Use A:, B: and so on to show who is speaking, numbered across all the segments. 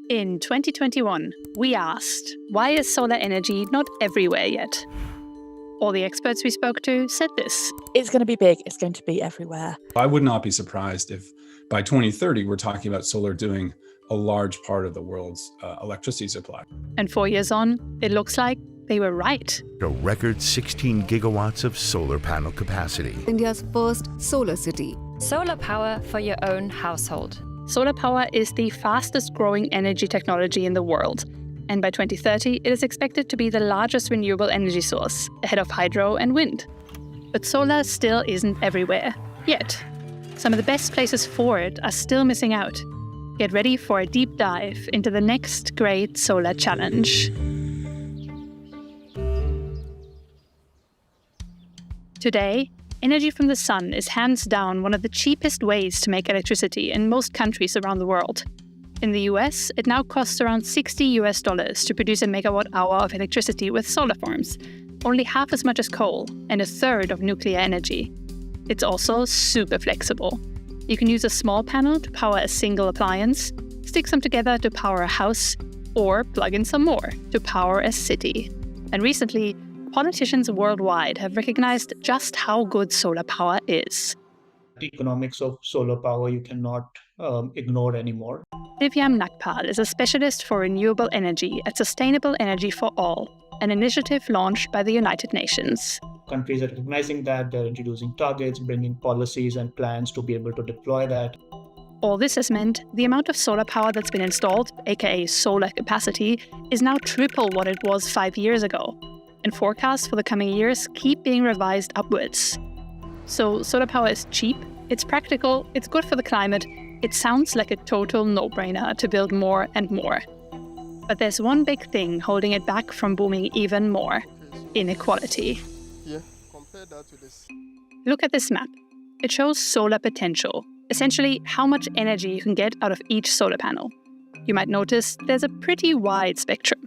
A: In 2021, we asked, why is solar energy not everywhere yet? All the experts we spoke to said this.
B: It's going to be big. It's going to be everywhere.
C: I would not be surprised if by 2030, we're talking about solar doing a large part of the world's electricity supply.
A: And 4 years on, it looks like they were right.
D: A record 16 gigawatts of solar panel capacity.
E: India's first solar city.
F: Solar power for your own household.
A: Solar power is the fastest growing energy technology in the world. And by 2030, it is expected to be the largest renewable energy source, ahead of hydro and wind. But solar still isn't everywhere, yet. Some of the best places for it are still missing out. Get ready for a deep dive into the next great solar challenge. Today, energy from the sun is hands down one of the cheapest ways to make electricity in most countries around the world. In the US, it now costs around $60 to produce a megawatt hour of electricity with solar farms, only half as much as coal and a third of nuclear energy. It's also super flexible. You can use a small panel to power a single appliance, stick some together to power a house, or plug in some more to power a city. And recently, politicians worldwide have recognized just how good solar power is.
G: The economics of solar power you cannot ignore anymore.
A: Divyam Nagpal is a specialist for renewable energy at Sustainable Energy for All, an initiative launched by the United Nations.
G: Countries are recognizing that, they're introducing targets, bringing policies and plans to be able to deploy that.
A: All this has meant the amount of solar power that's been installed, aka solar capacity, is now triple what it was 5 years ago. And forecasts for the coming years keep being revised upwards. So solar power is cheap, it's practical, it's good for the climate, it sounds like a total no-brainer to build more and more. But there's one big thing holding it back from booming even more: inequality.
H: Here, compare that to this.
A: Look at this map. It shows solar potential, essentially how much energy you can get out of each solar panel. You might notice there's a pretty wide spectrum.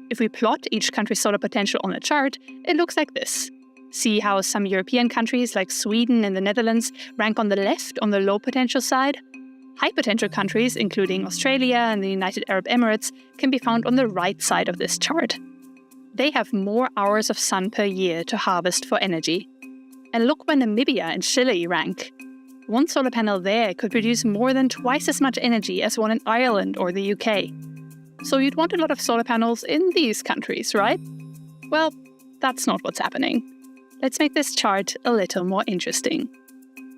A: If we plot each country's solar potential on a chart, it looks like this. See how some European countries like Sweden and the Netherlands rank on the left on the low potential side? High potential countries, including Australia and the United Arab Emirates, can be found on the right side of this chart. They have more hours of sun per year to harvest for energy. And look where Namibia and Chile rank. One solar panel there could produce more than twice as much energy as one in Ireland or the UK. So you'd want a lot of solar panels in these countries, right? Well, that's not what's happening. Let's make this chart a little more interesting.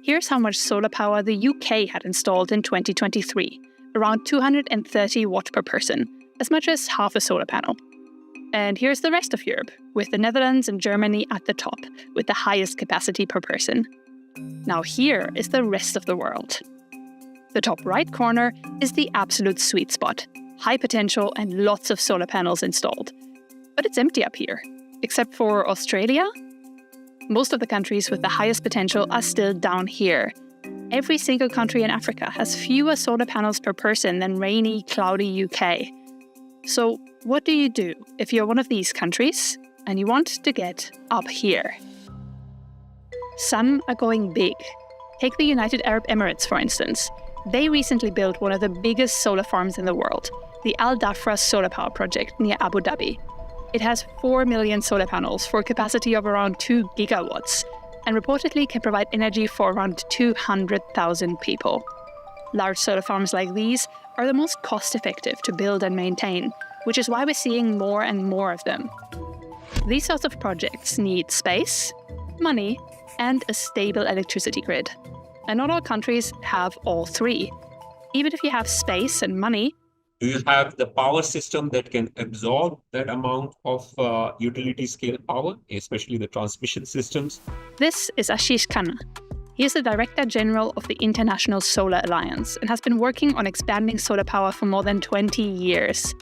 A: Here's how much solar power the UK had installed in 2023, around 230 watt per person, as much as half a solar panel. And here's the rest of Europe, with the Netherlands and Germany at the top, with the highest capacity per person. Now here is the rest of the world. The top right corner is the absolute sweet spot, high potential and lots of solar panels installed. But it's empty up here, except for Australia. Most of the countries with the highest potential are still down here. Every single country in Africa has fewer solar panels per person than rainy, cloudy UK. So what do you do if you're one of these countries and you want to get up here? Some are going big. Take the United Arab Emirates, for instance. They recently built one of the biggest solar farms in the world, the Al Dhafra solar power project near Abu Dhabi. It has 4 million solar panels for a capacity of around 2 gigawatts and reportedly can provide energy for around 200,000 people. Large solar farms like these are the most cost-effective to build and maintain, which is why we're seeing more and more of them. These sorts of projects need space, money, and a stable electricity grid. And not all countries have all three. Even if you have space and money,
I: do you have the power system that can absorb that amount of utility scale power, especially the transmission systems?
A: This is Ashish Khanna. He is the Director General of the International Solar Alliance and has been working on expanding solar power for more than 20 years.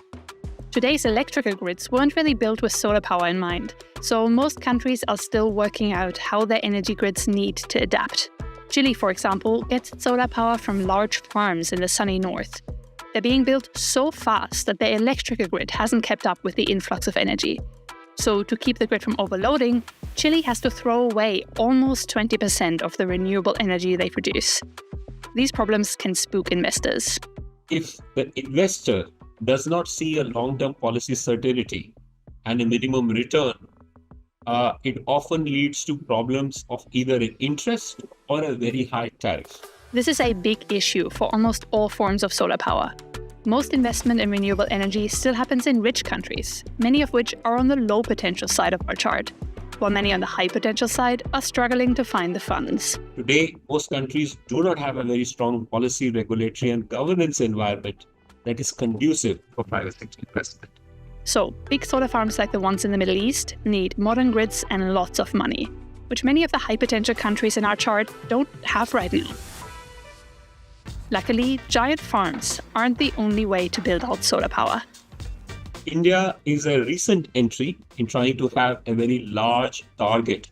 A: Today's electrical grids weren't really built with solar power in mind, so most countries are still working out how their energy grids need to adapt. Chile, for example, gets its solar power from large farms in the sunny north. They're being built so fast that their electrical grid hasn't kept up with the influx of energy. So to keep the grid from overloading, Chile has to throw away almost 20% of the renewable energy they produce. These problems can spook investors.
I: if the investor does not see a long-term policy certainty and a minimum return, it often leads to problems of either an interest or a very high tariff.
A: This is a big issue for almost all forms of solar power. Most investment in renewable energy still happens in rich countries, many of which are on the low potential side of our chart, while many on the high potential side are struggling to find the funds.
I: Today, most countries do not have a very strong policy, regulatory, and governance environment that is conducive for private sector investment.
A: So, big solar farms like the ones in the Middle East need modern grids and lots of money, which many of the high potential countries in our chart don't have right now. Luckily, giant farms aren't the only way to build out solar power.
I: India is a recent entry in trying to have a very large target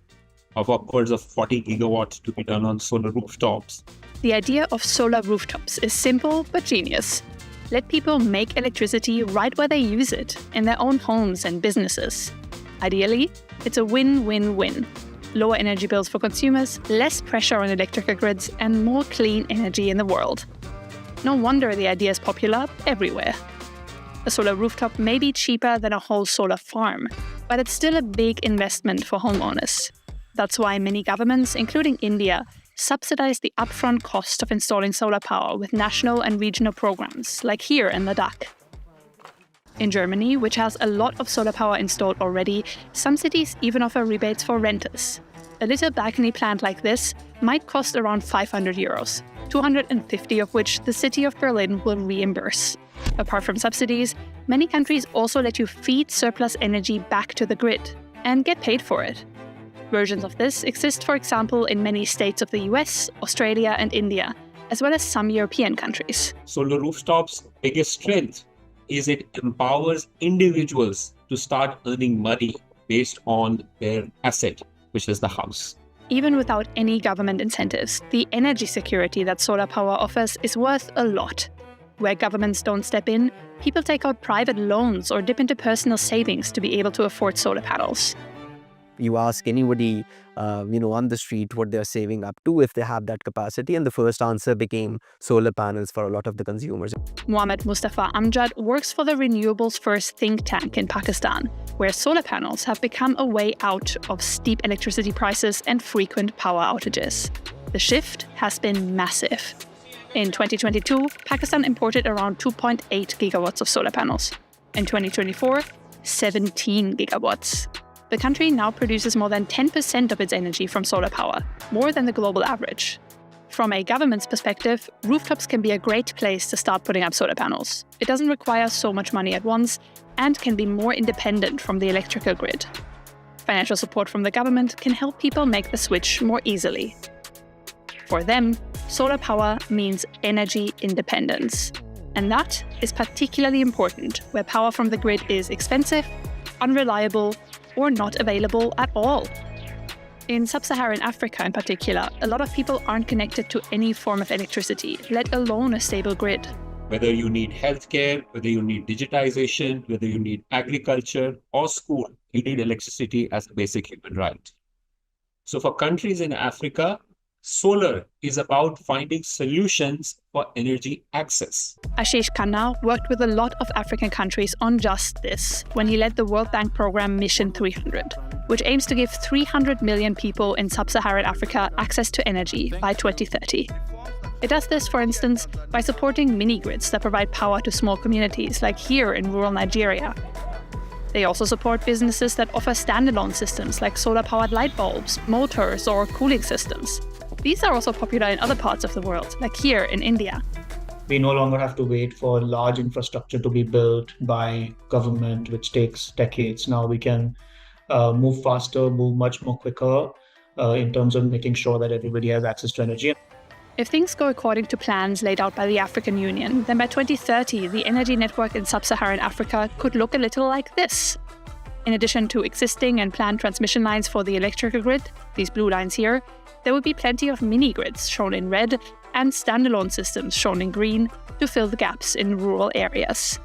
I: of upwards of 40 gigawatts to be done on solar rooftops.
A: The idea of solar rooftops is simple but genius. Let people make electricity right where they use it, in their own homes and businesses. Ideally, it's a win-win-win. Lower energy bills for consumers, less pressure on electrical grids, and more clean energy in the world. No wonder the idea is popular everywhere. A solar rooftop may be cheaper than a whole solar farm, but it's still a big investment for homeowners. That's why many governments, including India, subsidize the upfront cost of installing solar power with national and regional programs, like here in Ladakh. In Germany, which has a lot of solar power installed already, some cities even offer rebates for renters. A little balcony plant like this might cost around 500 euros, 250 of which the city of Berlin will reimburse. Apart from subsidies, many countries also let you feed surplus energy back to the grid and get paid for it. Versions of this exist, for example, in many states of the US, Australia, and India, as well as some European countries.
I: Solar rooftops' biggest strength is it empowers individuals to start earning money based on their asset, which is the house.
A: Even without any government incentives, the energy security that solar power offers is worth a lot. Where governments don't step in, people take out private loans or dip into personal savings to be able to afford solar panels.
J: You ask anybody, on the street what they're saving up to if they have that capacity, and the first answer became solar panels for a lot of the consumers.
A: Mohammad Mustafa Amjad works for the Renewables First think tank in Pakistan, where solar panels have become a way out of steep electricity prices and frequent power outages. The shift has been massive. In 2022, Pakistan imported around 2.8 gigawatts of solar panels. In 2024, 17 gigawatts. The country now produces more than 10% of its energy from solar power, more than the global average. From a government's perspective, rooftops can be a great place to start putting up solar panels. It doesn't require so much money at once and can be more independent from the electrical grid. Financial support from the government can help people make the switch more easily. For them, solar power means energy independence. And that is particularly important where power from the grid is expensive, unreliable, or not available at all. In sub-Saharan Africa in particular, a lot of people aren't connected to any form of electricity, let alone a stable grid.
I: Whether you need healthcare, whether you need digitization, whether you need agriculture or school, you need electricity as a basic human right. So for countries in Africa, solar is about finding solutions for energy access.
A: Ashish Khanna worked with a lot of African countries on just this when he led the World Bank program Mission 300, which aims to give 300 million people in sub-Saharan Africa access to energy by 2030. It does this, for instance, by supporting mini-grids that provide power to small communities, like here in rural Nigeria. They also support businesses that offer standalone systems like solar-powered light bulbs, motors, or cooling systems. These are also popular in other parts of the world, like here in India.
G: We no longer have to wait for large infrastructure to be built by government, which takes decades. Now we can move faster, move much more quicker in terms of making sure that everybody has access to energy.
A: If things go according to plans laid out by the African Union, then by 2030, the energy network in sub-Saharan Africa could look a little like this. In addition to existing and planned transmission lines for the electrical grid, these blue lines here, there would be plenty of mini-grids shown in red and standalone systems shown in green to fill the gaps in rural areas.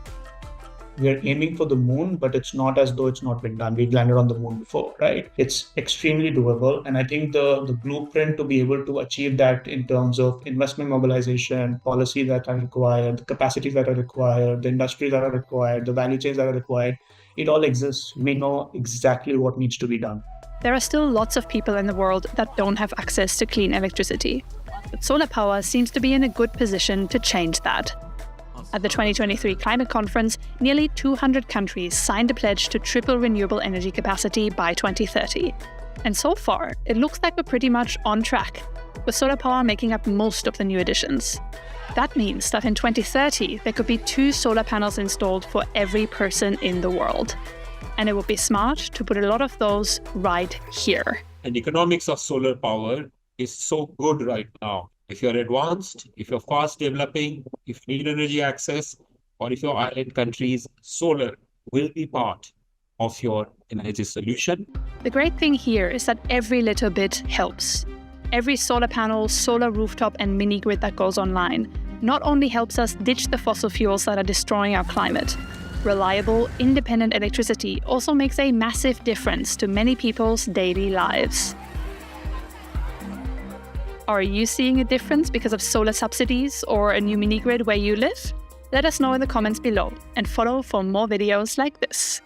G: we're aiming for the moon, but it's not as though it's not been done. We've landed on the moon before, right? It's extremely doable. And I think the blueprint to be able to achieve that in terms of investment mobilization, policy that are required, the capacities that are required, the industries that are required, the value chains that are required, it all exists. We know exactly what needs to be done.
A: There are still lots of people in the world that don't have access to clean electricity. But solar power seems to be in a good position to change that. At the 2023 climate conference, nearly 200 countries signed a pledge to triple renewable energy capacity by 2030. And so far, it looks like we're pretty much on track, with solar power making up most of the new additions. That means that in 2030, there could be 2 solar panels installed for every person in the world. And it would be smart to put a lot of those right here.
I: And economics of solar power is so good right now. If you're advanced, if you're fast developing, if you need energy access, or if you're island countries, solar will be part of your energy solution.
A: The great thing here is that every little bit helps. Every solar panel, solar rooftop, and mini grid that goes online not only helps us ditch the fossil fuels that are destroying our climate. Reliable, independent electricity also makes a massive difference to many people's daily lives. Are you seeing a difference because of solar subsidies or a new mini grid where you live? Let us know in the comments below and follow for more videos like this.